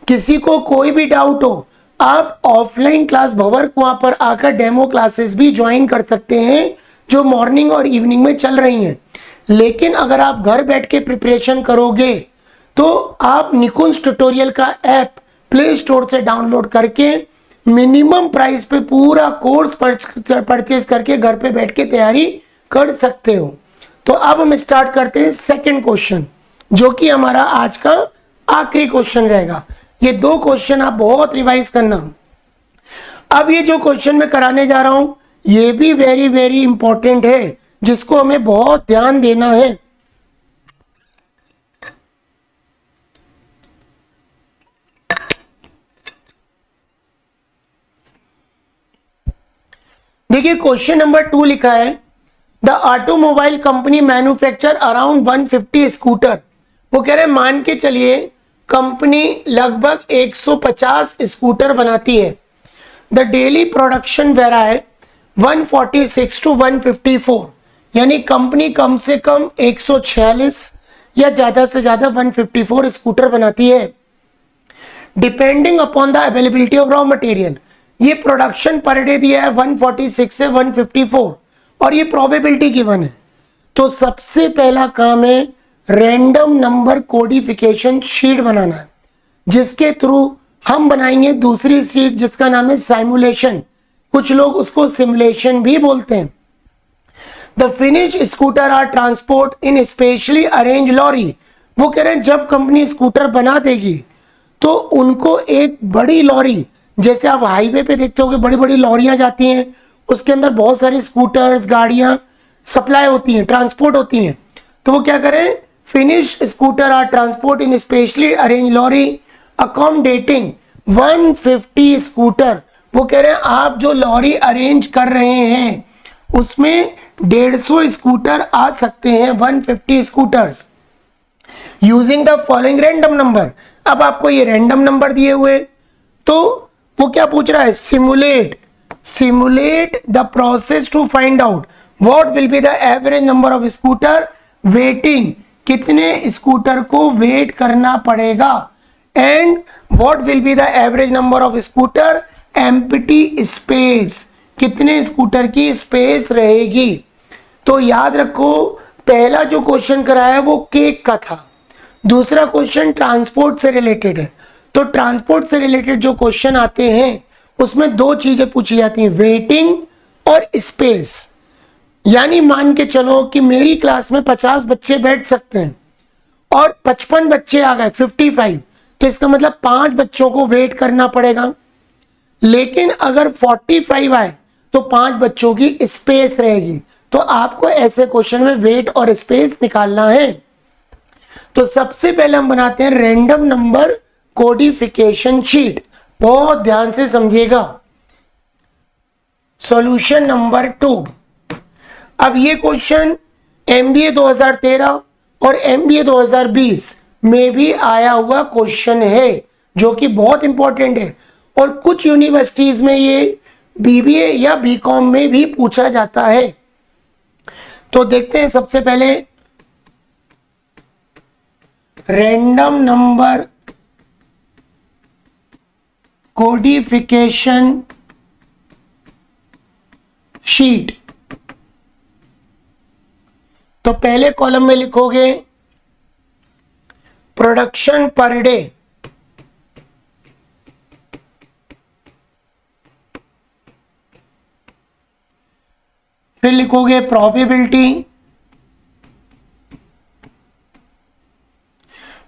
किसी को कोई भी डाउट हो, आप ऑफलाइन क्लास भंवर कुआं पर आकर डेमो क्लासेस भी ज्वाइन कर सकते हैं जो मॉर्निंग और इवनिंग में चल रही हैं। लेकिन अगर आप घर बैठ के प्रिपरेशन करोगे तो आप निकुंज ट्यूटोरियल का ऐप प्ले स्टोर से डाउनलोड करके मिनिमम प्राइस पे पूरा कोर्स परचेज करके घर पे बैठ के तैयारी कर सकते हो। तो अब हम स्टार्ट करते हैं सेकंड क्वेश्चन। जो कि हमारा आज का आखिरी क्वेश्चन रहेगा। ये 2 क्वेश्चन आप बहुत रिवाइज करना। अब ये जो क्वेश्चन मैं कराने जा रहा हूं ये भी वेरी वेरी इंपॉर्टेंट है, जिसको हमें बहुत ध्यान देना है। देखिए क्वेश्चन नंबर 2 लिखा है, the automobile company manufacture around 150 scooter. वो कह रहे हैं मान के चलिए कंपनी लगभग 150 स्कूटर बनाती है। The daily production varies 146 to 154, यानी कंपनी कम से कम 146 या ज्यादा से ज्यादा 154 स्कूटर बनाती है। Depending upon the availability of raw material, ये प्रोडक्शन पर डे दिया है 146 से 154 और ये प्रोबेबिलिटी गिवन है। तो सबसे पहला काम है रैंडम नंबर कोडिफिकेशन शीट बनाना है, जिसके थ्रू हम बनाएंगे दूसरी शीट जिसका नाम है सिमुलेशन। कुछ लोग उसको सिमुलेशन भी बोलते हैं। The finish scooter are transport in specially arrange lorry. वो कह रहे हैं जब कंपनी स्कूटर बना देगी तो उनको एक बड़ी लॉरी, जैसे आप हाईवे पे देखते होगे बड़ी बड़ी लॉरियां जाती हैं, उसके अंदर बहुत सारी स्कूटर्स गाड़ियां सप्लाई होती हैं, ट्रांसपोर्ट होती हैं। तो वो क्या करें, finish scooter are transport in specially arrange lorry accommodating 150 scooter. वो कह रहे हैं आप जो लॉरी अरेंज कर रहे हैं उसमें 150 स्कूटर आ सकते हैं, 150 scooters using the following random number. अब आपको ये रैंडम नंबर दिए हुए, तो वो क्या पूछ रहा है, simulate the process to find out what will be the average number of scooter waiting, कितने स्कूटर को वेट करना पड़ेगा, and what will be the average number of scooter empty space, कितने स्कूटर की स्पेस रहेगी। तो याद रखो पहला जो क्वेश्चन कराया वो केक का था, दूसरा क्वेश्चन ट्रांसपोर्ट से रिलेटेड है। तो ट्रांसपोर्ट से रिलेटेड जो क्वेश्चन आते हैं उसमें 2 चीजें पूछी जाती हैं, वेटिंग और स्पेस। यानी मान के चलो कि मेरी क्लास में 50 बच्चे बैठ सकते हैं और 55 बच्चे आ गए 55, तो इसका मतलब 5 बच्चों को वेट करना पड़ेगा। लेकिन अगर 45 आए तो 5 बच्चों की स्पेस रहेगी। तो आपको ऐसे क्वेश्चन में वेट और स्पेस निकालना है। तो सबसे पहले हम बनाते हैं रैंडम नंबर कोडिफिकेशन शीट, बहुत ध्यान से समझिएगा। Solution number 2। अब ये क्वेश्चन एमबीए 2013 और एमबीए 2020 में भी आया हुआ क्वेश्चन है, जो कि बहुत इंपॉर्टेंट है और कुछ यूनिवर्सिटीज में ये बीबीए या बीकॉम में भी पूछा जाता है। तो देखते हैं सबसे पहले रैंडम नंबर कोडिफिकेशन शीट। तो पहले कॉलम में लिखोगे प्रोडक्शन पर डे, फिर लिखोगे प्रोबेबिलिटी,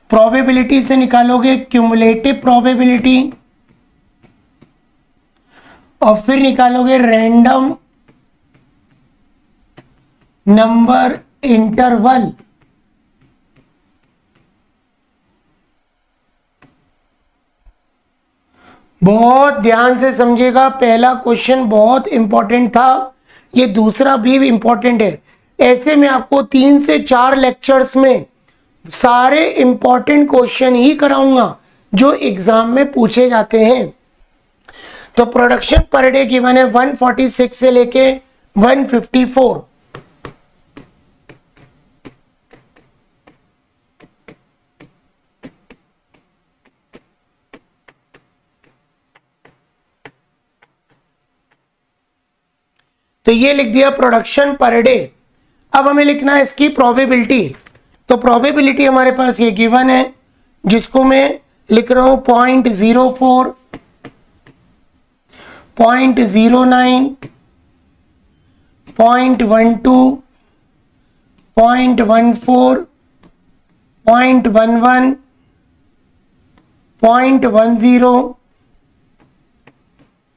प्रोबेबिलिटी से निकालोगे क्यूमुलेटिव प्रोबेबिलिटी और फिर निकालोगे रैंडम नंबर इंटरवल। बहुत ध्यान से समझिएगा, पहला क्वेश्चन बहुत इंपॉर्टेंट था, ये दूसरा भी इंपॉर्टेंट है। ऐसे में आपको 3 से 4 लेक्चर्स में सारे इंपॉर्टेंट क्वेश्चन ही कराऊंगा जो एग्जाम में पूछे जाते हैं। तो प्रोडक्शन पर डे गिवन है 146 से लेके 154। तो ये लिख दिया प्रोडक्शन पर डे। अब हमें लिखना है इसकी प्रोबेबिलिटी। तो प्रोबेबिलिटी हमारे पास ये गिवन है, जिसको मैं लिख रहा हूं 0.04, 0.09, 0.12, 0.14, 0.11, 0.10,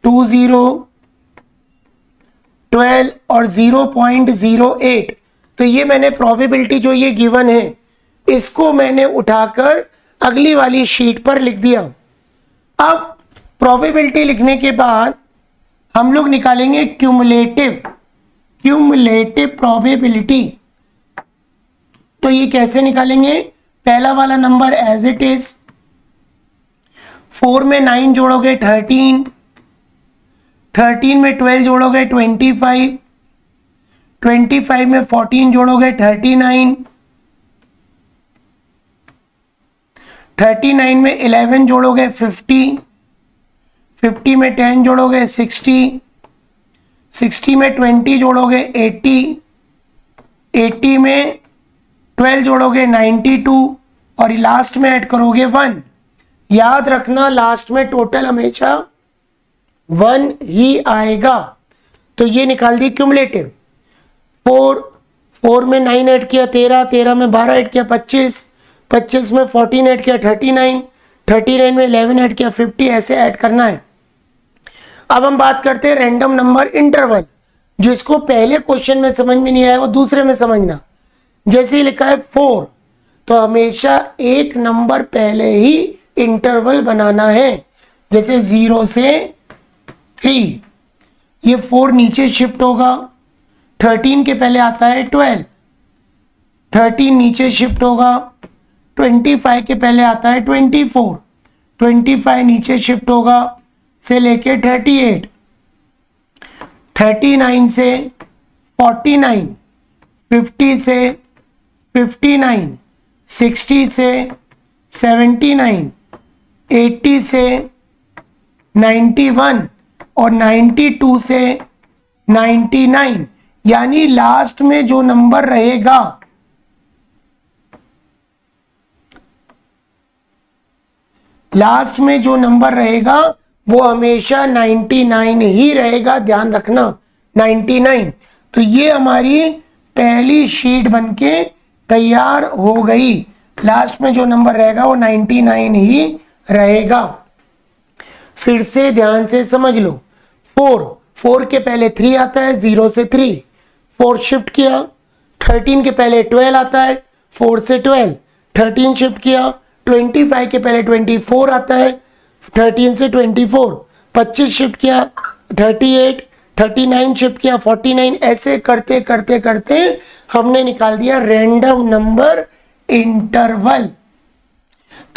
20, 12 और 0.08। तो ये मैंने प्रोबेबिलिटी जो ये गिवन है इसको मैंने उठाकर अगली वाली शीट पर लिख दिया। अब प्रोबेबिलिटी लिखने के बाद हम लोग निकालेंगे क्यूमुलेटिव प्रोबेबिलिटी। तो ये कैसे निकालेंगे? पहला वाला नंबर एज इट इज, 4 में 9 जोड़ोगे 13, 13 में 12 जोड़ोगे 25, 25 में 14 जोड़ोगे 39, 39 में 11 जोड़ोगे 50, 50 में 10 जोड़ोगे 60, 60 में 20 जोड़ोगे 80, 80 में 12 जोड़ोगे 92 और लास्ट में ऐड करोगे 1। याद रखना लास्ट में टोटल हमेशा 1 ही आएगा। तो ये निकाल दी क्यूमुलेटिव। 4 में 9 ऐड किया 13, 13 में 12 ऐड किया 25, 25 में 14 ऐड किया 39, 39 में 11 ऐड किया 50, ऐसे ऐड करना है। अब हम बात करते हैं रैंडम नंबर इंटरवल। जिसको पहले क्वेश्चन में समझ में नहीं आया वो दूसरे में समझना। जैसे ही लिखा है 4 तो हमेशा एक नंबर पहले ही इंटरवल बनाना है। जैसे 0 से 3, ये 4 नीचे शिफ्ट होगा। 13 के पहले आता है 12, 13 नीचे शिफ्ट होगा। 25 के पहले आता है 24, 25 नीचे शिफ्ट होगा से लेके 38, 39 से 49, 50 से 59, 60 से 79, 80 से 91 और 92 से 99। यानी लास्ट में जो नंबर रहेगा वो हमेशा 99 ही रहेगा। ध्यान रखना 99। तो ये हमारी पहली शीट बनके तैयार हो गई। लास्ट में जो नंबर रहेगा वो 99 ही रहेगा। फिर से ध्यान से समझ लो। 4 के पहले 3 आता है, 0 से 3, 4 शिफ्ट किया। 13 के पहले 12 आता है, 4 से 12, 13 शिफ्ट किया। 25 के पहले 24 आता है, 13 से 24, 25 शिफ्ट किया। 38, 39 शिफ्ट किया, 49। ऐसे करते करते करते हमने निकाल दिया रैंडम नंबर इंटरवल।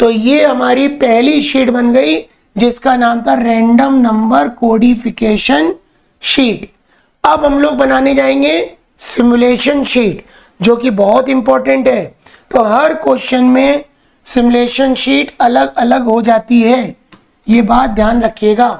तो ये हमारी पहली शीट बन गई जिसका नाम था रैंडम नंबर कोडिफिकेशन शीट। अब हम लोग बनाने जाएंगे सिमुलेशन शीट, जो कि बहुत इंपॉर्टेंट है। तो हर क्वेश्चन में सिमुलेशन शीट अलग अलग हो जाती है, ये बात ध्यान रखिएगा।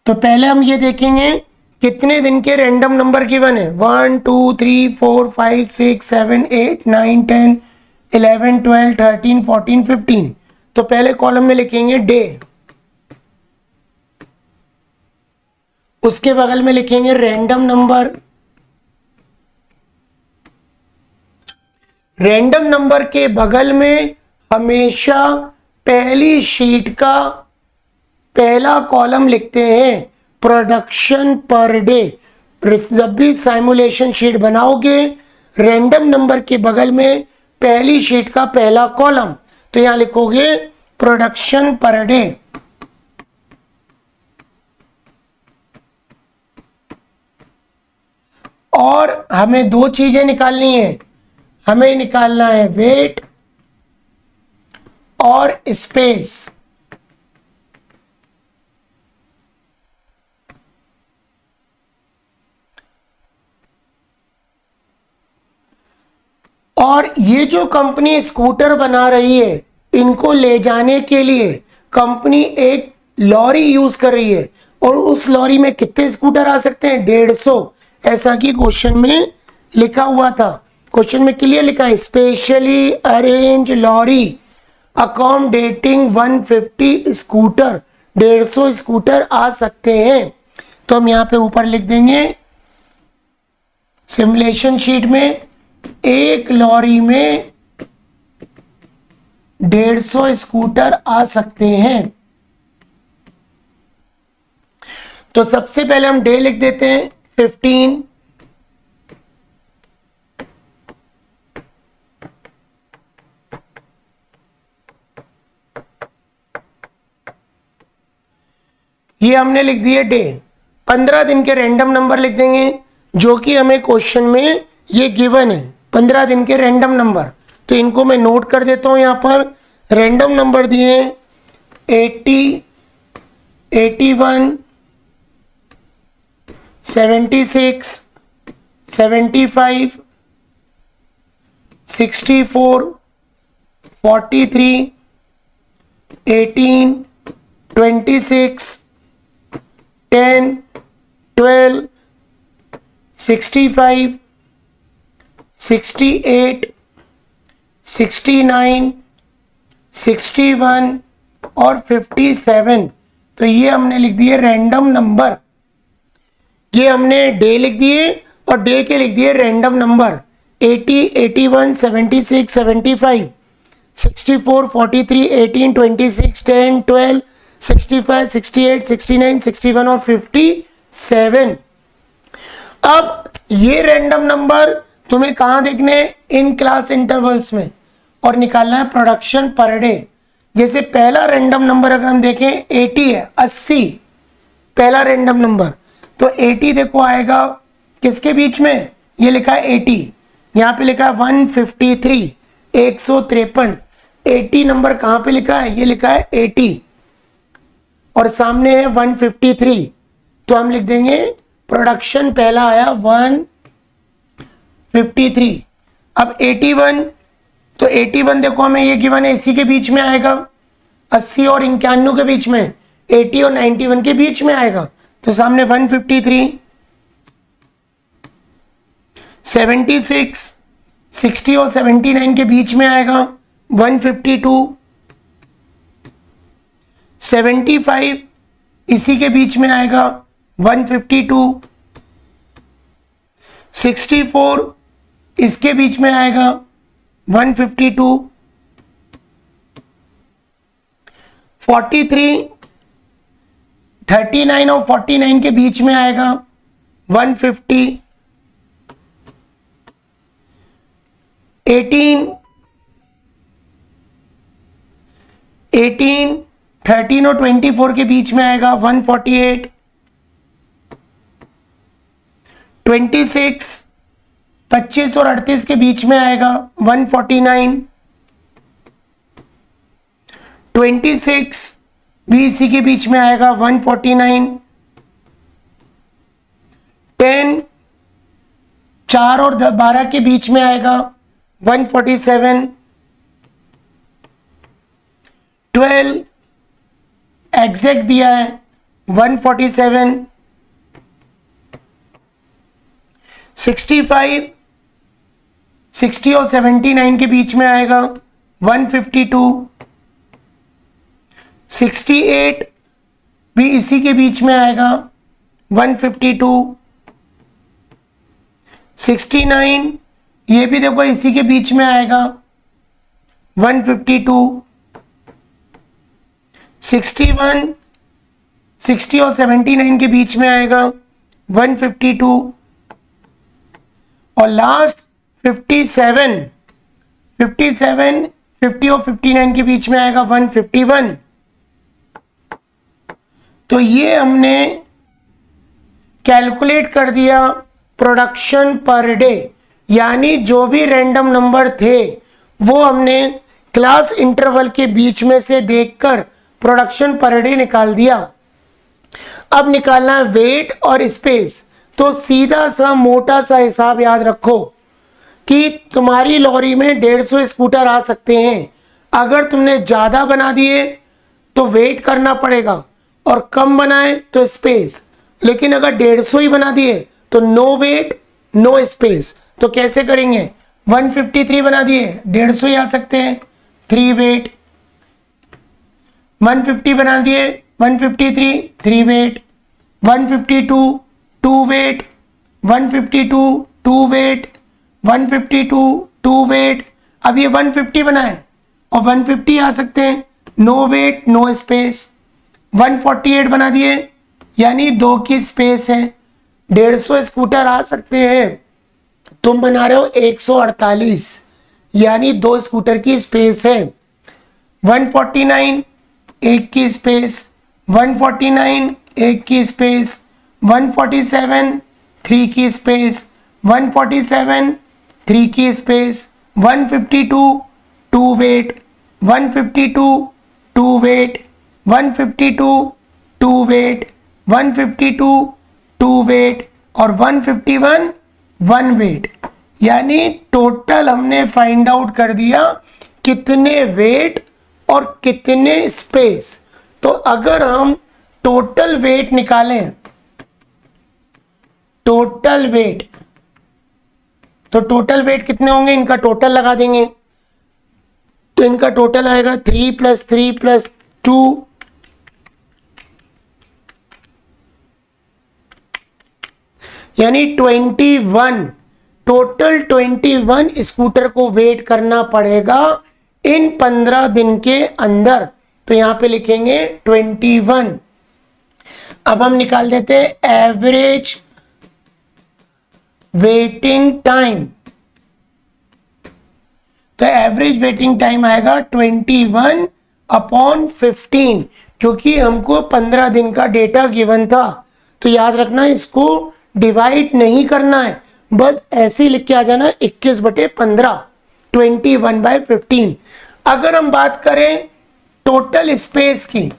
तो पहले हम ये देखेंगे कितने दिन के रैंडम नंबर गिवन है। 1 2 3 4 5 6 7 8 9 10 11 12 13 14 15। तो पहले कॉलम में लिखेंगे डे, उसके बगल में लिखेंगे रैंडम नंबर। रैंडम नंबर के बगल में हमेशा पहली शीट का पहला कॉलम लिखते हैं प्रोडक्शन पर डे। जब भी सिमुलेशन शीट बनाओगे रैंडम नंबर के बगल में पहली शीट का पहला कॉलम, तो यहां लिखोगे प्रोडक्शन पर डे। और हमें दो चीजें निकालनी है। हमें निकालना है वेट और स्पेस। और ये जो कंपनी स्कूटर बना रही है, इनको ले जाने के लिए कंपनी एक लॉरी यूज कर रही है। और उस लॉरी में कितने स्कूटर आ सकते हैं? 150। ऐसा कि क्वेश्चन में लिखा हुआ था। क्वेश्चन में क्लियर लिखा है specially arrange lorry accommodating 150 scooter. 150 scooter आ सकते हैं। तो हम यहाँ पे ऊपर लिख देंगे सिमुलेशन शीट में एक लॉरी में 150 स्कूटर आ सकते हैं। तो सबसे पहले हम डे लिख देते हैं 15, ये हमने लिख दिए डे। 15 दिन के रैंडम नंबर लिख देंगे जो कि हमें क्वेश्चन में ये गिवन है, 15 दिन के रैंडम नंबर। तो इनको मैं नोट कर देता हूं। यहां पर रैंडम नंबर दिए 80, 81, 76, 75, 64, 43, 18, 26, 10, 12, 65, 68, 69, 61 और 57। तो ये हमने लिख दिए रैंडम नंबर। ये हमने डे लिख दिए और डे के लिख दिए रैंडम नंबर 80, 81, 76, 75, 64, 43, 18, 26, 10, 12, 65, 68, 69, 61 और 57। अब ये रैंडम नंबर तुम्हें कहां देखने हैं? इन क्लास इंटरवल्स में, और निकालना है प्रोडक्शन पर डे। जैसे पहला रैंडम नंबर अगर हम देखें 80 है, 80 पहला रैंडम नंबर, तो 80 देखो आएगा किसके बीच में? ये लिखा है 80, यहाँ पे लिखा है 153, 153। 80 नंबर कहां पे लिखा है? ये लिखा है 80 और सामने है 153। तो हम लिख देंगे प्रोडक्शन पहला आया 153। अब 81, तो 81 देखो हमें ये गिवन है, इसी के बीच में आएगा, 80 और 91 के बीच में, 80 और 91 के बीच में आएगा। तो सामने 153, 76, 60 और 79 के बीच में आएगा 152, 75 इसी के बीच में आएगा 152, 64 इसके बीच में आएगा 152, 43, 39 और 49 के बीच में आएगा 150, 18, 13 और 24 के बीच में आएगा 148, 26, 25 और 38 के बीच में आएगा 149, 26 भी इसी के बीच में आएगा 149, 10 4 और 12 के बीच में आएगा 147, 12 एग्जैक्ट दिया है 147, 65 60 और 79 के बीच में आएगा 152, 68 भी इसी के बीच में आएगा 152, 69 ये भी देखो इसी के बीच में आएगा 152, 61 60 और 79 के बीच में आएगा 152 और लास्ट 57 50 और 59 के बीच में आएगा 151। तो ये हमने कैलकुलेट कर दिया प्रोडक्शन पर डे, यानी जो भी रैंडम नंबर थे वो हमने क्लास इंटरवल के बीच में से देखकर प्रोडक्शन पर डे निकाल दिया। अब निकालना है वेट और स्पेस। तो सीधा सा मोटा सा हिसाब याद रखो कि तुम्हारी लॉरी में 150 स्कूटर आ सकते हैं। अगर तुमने ज्यादा बना दिए तो वेट करना पड़ेगा और कम बनाए तो स्पेस, लेकिन अगर 150 ही बना दिए तो नो वेट नो स्पेस। तो कैसे करेंगे? 153 बना दिए 150 ही आ सकते हैं, 3 वेट। 150 बना दिए 153 3 wait, 152 two wait, 152 two wait, 152 two wait. अब ये 150 बना है और 150 आ सकते हैं, नो वेट नो स्पेस। 148 बना दिए यानी 2 की स्पेस है, 150 स्कूटर आ सकते हैं। तुम बना रहे हो 148 यानी 2 स्कूटर की स्पेस है। 149 1 की स्पेस, 149 1 की स्पेस, 147 3 की स्पेस, 147 3 की space, 152 two wait, 152 two wait, 152 two wait, 152 two wait और 151 वन वेट। यानी टोटल हमने फाइंड आउट कर दिया कितने वेट और कितने स्पेस। तो अगर हम टोटल वेट निकालें, टोटल वेट, तो टोटल वेट कितने होंगे, इनका टोटल लगा देंगे। तो इनका टोटल आएगा 3 + 3 + 2 यानी 21। टोटल 21 स्कूटर को वेट करना पड़ेगा इन 15 दिन के अंदर। तो यहां पे लिखेंगे 21। अब हम निकाल देते हैं एवरेज वेटिंग टाइम। तो एवरेज वेटिंग टाइम आएगा 21/15, क्योंकि हमको 15 दिन का डेटा गिवन था। तो याद रखना इसको डिवाइड नहीं करना है, बस ऐसे ही लिख के आ जाना 21/15, 21/15। अगर हम बात करें टोटल स्पेस की,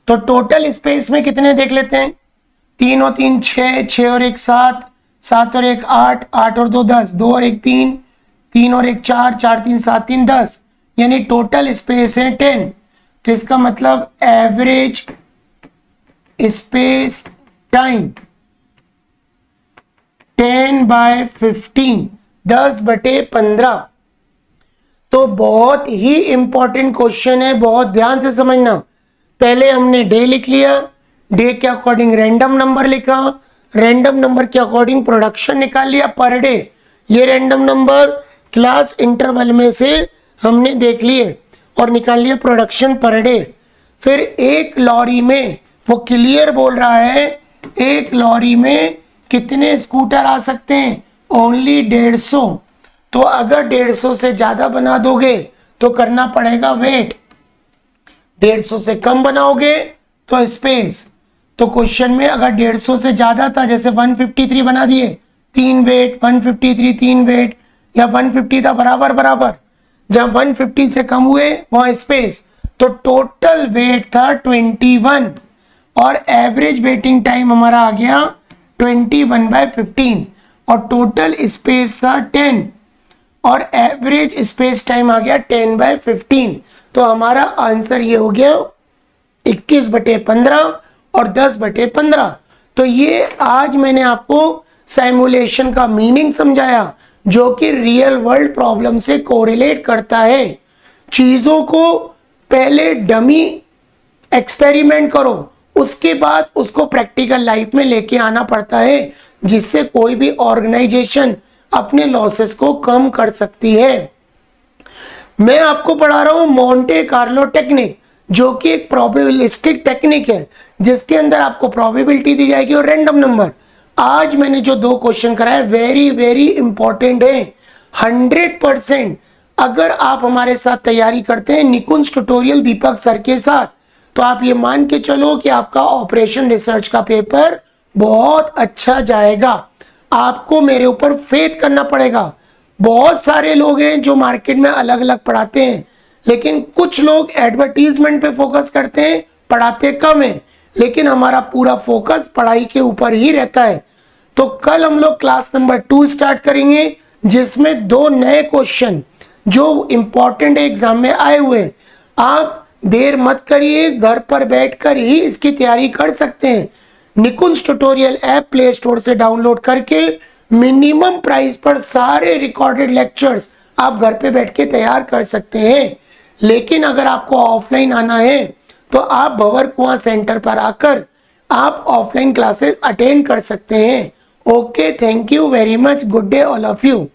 तो टोटल स्पेस में कितने देख लेते हैं। 3 और 3 6, 6 और 1 7, 7 और 1 8, 8 और 2 10, 2 और 1 3, 3 और 1 4, 4 3 7 3 10, यानी टोटल स्पेस है 10। तो इसका मतलब एवरेज स्पेस टाइम 10/15, 10/15। तो बहुत ही इंपॉर्टेंट क्वेश्चन है, बहुत ध्यान से समझना। पहले हमने डे लिख लिया, डे के अकॉर्डिंग रैंडम नंबर लिखा, रैंडम नंबर के अकॉर्डिंग प्रोडक्शन निकाल लिया पर डे। ये रैंडम नंबर क्लास इंटरवल में से हमने देख लिए और निकाल लिया प्रोडक्शन पर डे। फिर एक लॉरी में, वो क्लियर बोल रहा है, एक लॉरी में कितने स्कूटर आ सकते हैं, ओनली 150। तो अगर 150 से ज्यादा बना दोगे तो करना पड़ेगा वेट, 150 से कम बनाओगे तो स्पेस। तो क्वेश्चन में अगर 150 से ज्यादा था, जैसे 153 बना दिए 3 वेट, 153 3 वेट, या 150 था बराबर बराबर, जब 150 से कम हुए वहां स्पेस। तो टोटल वेट था 21 और एवरेज वेटिंग टाइम हमारा आ गया 21/15 और टोटल स्पेस था 10 और एवरेज स्पेस टाइम आ गया 10/15। तो हमारा आंसर ये हो गया 21/15 और 10/15। तो ये आज मैंने आपको सिमुलेशन का मीनिंग समझाया, जो कि रियल वर्ल्ड प्रॉब्लम से कोरिलेट करता है। चीजों को पहले डमी एक्सपेरिमेंट करो, उसके बाद उसको प्रैक्टिकल लाइफ में लेके आना पड़ता है, जिससे कोई भी ऑर्गेनाइजेशन अपने लॉसेस को कम कर सकती है। मैं आपको पढ़ा रहा हूं मोंटे कार्लो टेक्निक, जो कि एक प्रोबेबिलिस्टिक टेक्निक है, जिसके अंदर आपको प्रोबेबिलिटी दी जाएगी और रैंडम नंबर। आज मैंने जो 2 क्वेश्चन कराए वेरी वेरी इंपॉर्टेंट है, 100%। अगर आप हमारे साथ तैयारी करते हैं निकुंज ट्यूटोरियल दीपक सर के साथ, तो आप ये मान के चलो कि आपका ऑपरेशन रिसर्च का पेपर बहुत अच्छा जाएगा। आपको मेरे ऊपर फेथ करना पड़ेगा। बहुत सारे लोग हैं जो मार्केट में अलग अलग पढ़ाते हैं, लेकिन कुछ लोग एडवर्टीजमेंट पे फोकस करते हैं, पढ़ाते कम है। लेकिन हमारा पूरा फोकस पढ़ाई के ऊपर ही रहता है। तो कल हम लोग क्लास नंबर 2 स्टार्ट करेंगे, जिसमें 2 नए क्वेश्चन जो इंपॉर्टेंट एग्जाम में आए हुए हैं। आप देर मत करिए, घर पर बैठकर ही इसकी तैयारी कर सकते हैं। निकुंज ट्यूटोरियल ऐप प्ले स्टोर से डाउनलोड करके मिनिमम प्राइस पर सारे रिकॉर्डेड लेक्चर्स आप घर पे बैठ के तैयार कर सकते हैं। लेकिन अगर आपको ऑफलाइन आना है तो आप भंवर कुआं सेंटर पर आकर आप ऑफलाइन क्लासेस अटेंड कर सकते हैं। Okay, thank you very much, good day all of you.